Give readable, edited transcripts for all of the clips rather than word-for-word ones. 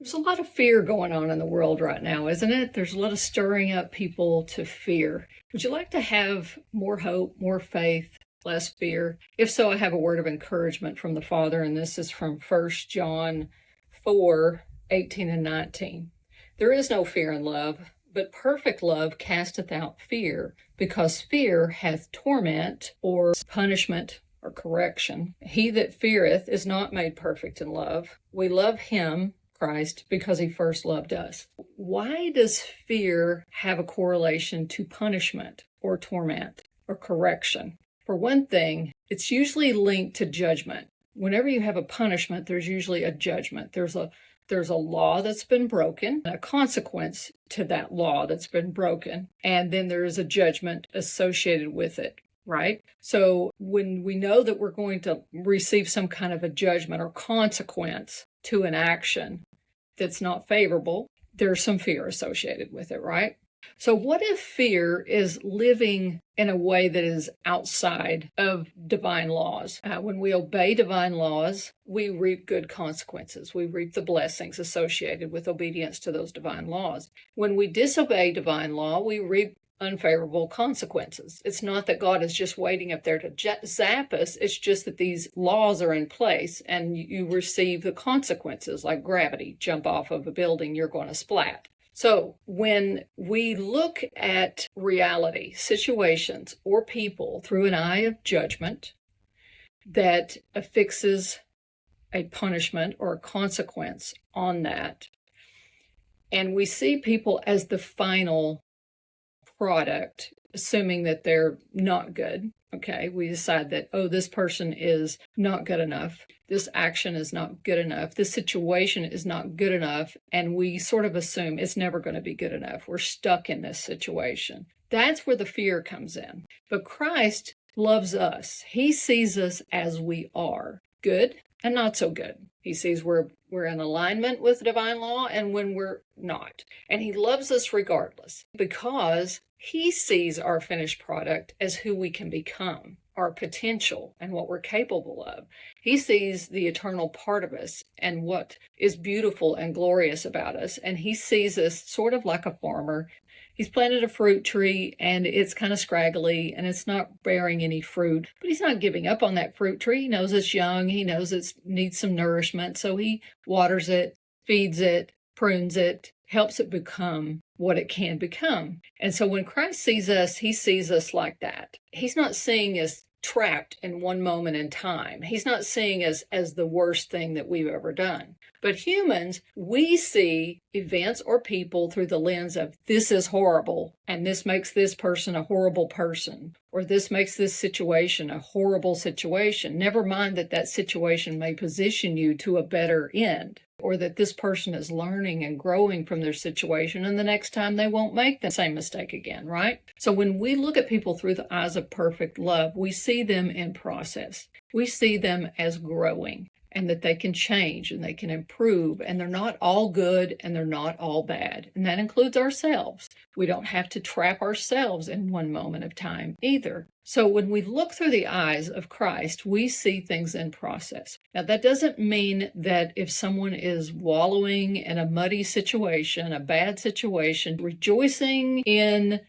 There's a lot of fear going on in the world right now, isn't it? There's a lot of stirring up people to fear. Would you like to have more hope, more faith, less fear? If so, I have a word of encouragement from the Father, and this is from 1 John 4:18 and 19. There is no fear in love, but perfect love casteth out fear, because fear hath torment or punishment or correction. He that feareth is not made perfect in love. We love him, Christ, because he first loved us. Why does fear have a correlation to punishment or torment or correction? For one thing, it's usually linked to judgment. Whenever you have a punishment, there's usually a judgment. There's a law that's been broken, a consequence to that law that's been broken, and then there is a judgment associated with it, right? So when we know that we're going to receive some kind of a judgment or consequence to an action that's not favorable, there's some fear associated with it, right? So what if fear is living in a way that is outside of divine laws? When we obey divine laws, we reap good consequences. We reap the blessings associated with obedience to those divine laws. When we disobey divine law, we reap unfavorable consequences. It's not that God is just waiting up there to zap us. It's just that these laws are in place and you receive the consequences, like gravity. Jump off of a building, you're going to splat. So when we look at reality, situations, or people through an eye of judgment that affixes a punishment or a consequence on that, and we see people as the final product, assuming that they're not good. Okay, we decide that, oh, this person is not good enough. This action is not good enough. This situation is not good enough. And we sort of assume it's never going to be good enough. We're stuck in this situation. That's where the fear comes in. But Christ loves us. He sees us as we are, good and not so good. He sees we're in alignment with divine law and when we're not. And he loves us regardless because he sees our finished product as who we can become, our potential and what we're capable of. He sees the eternal part of us and what is beautiful and glorious about us. And he sees us sort of like a farmer. He's planted a fruit tree and it's kind of scraggly and it's not bearing any fruit, but he's not giving up on that fruit tree. He knows it's young. He knows it needs some nourishment. So he waters it, feeds it, prunes it, helps it become what it can become. And so when Christ sees us, he sees us like that. He's not seeing us trapped in one moment in time. He's not seeing us as the worst thing that we've ever done. But humans, we see events or people through the lens of this is horrible, and this makes this person a horrible person, or this makes this situation a horrible situation. Never mind that that situation may position you to a better end, or that this person is learning and growing from their situation, and the next time they won't make the same mistake again, right? So when we look at people through the eyes of perfect love, we see them in process. We see them as growing, and that they can change and they can improve, and they're not all good and they're not all bad. And that includes ourselves. We don't have to trap ourselves in one moment of time either. So when we look through the eyes of Christ, we see things in process. Now, that doesn't mean that if someone is wallowing in a muddy situation, a bad situation, rejoicing in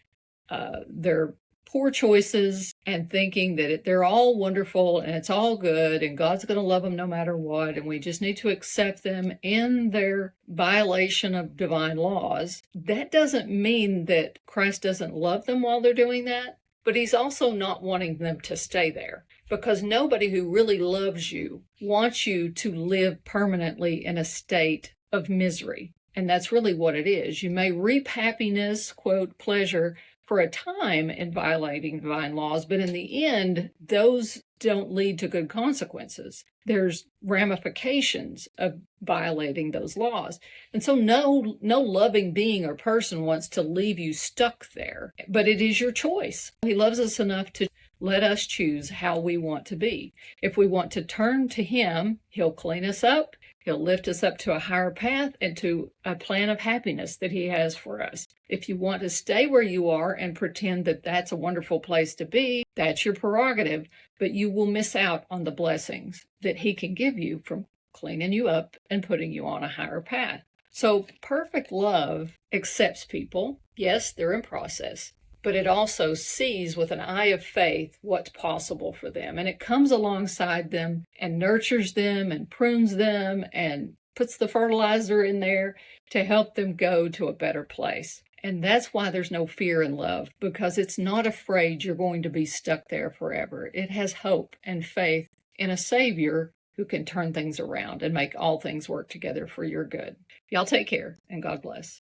their poor choices and thinking that they're all wonderful and it's all good and God's going to love them no matter what, and we just need to accept them in their violation of divine laws. That doesn't mean that Christ doesn't love them while they're doing that, but he's also not wanting them to stay there, because nobody who really loves you wants you to live permanently in a state of misery. And that's really what it is. You may reap happiness, quote, pleasure, for a time in violating divine laws, but in the end, those don't lead to good consequences. There's ramifications of violating those laws. And so no loving being or person wants to leave you stuck there, but it is your choice. He loves us enough to let us choose how we want to be. If we want to turn to him, he'll clean us up. He'll lift us up to a higher path and to a plan of happiness that he has for us. If you want to stay where you are and pretend that that's a wonderful place to be, that's your prerogative, but you will miss out on the blessings that he can give you from cleaning you up and putting you on a higher path. So perfect love accepts people. Yes, they're in process, but it also sees with an eye of faith what's possible for them. And it comes alongside them and nurtures them and prunes them and puts the fertilizer in there to help them go to a better place. And that's why there's no fear in love, because it's not afraid you're going to be stuck there forever. It has hope and faith in a Savior who can turn things around and make all things work together for your good. Y'all take care, and God bless.